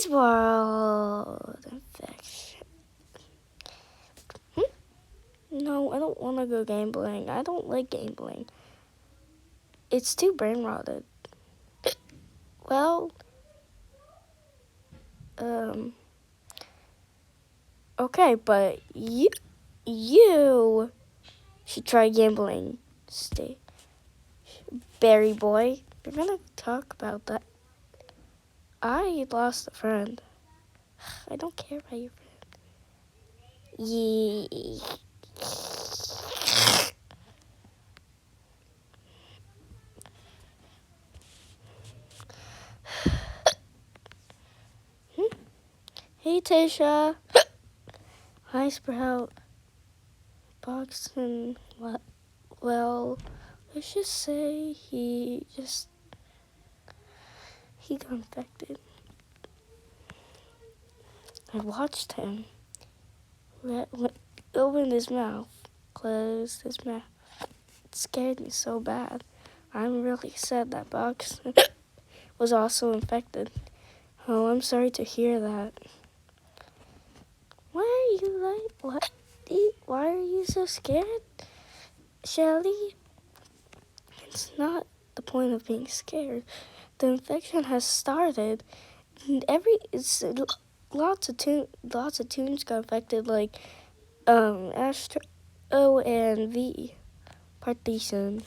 Shelly's World Infection. No, I don't want to go gambling. I don't like gambling. It's too brain rotted. Well, okay, but you should try gambling. Stay, Barry boy. We're gonna talk about that. I lost a friend. I don't care about your friend. Yeah. Hey, Tisha. Hi, Sprout. Boxing. Well, let's just say he got infected. I watched him open his mouth, close his mouth. It scared me so bad. I'm really sad that Boxing was also infected. Oh, I'm sorry to hear that. Why are you why are you so scared, Shelly? It's not the point of being scared. The infection has started. Lots of tunes got infected, like Astro and V. Partition.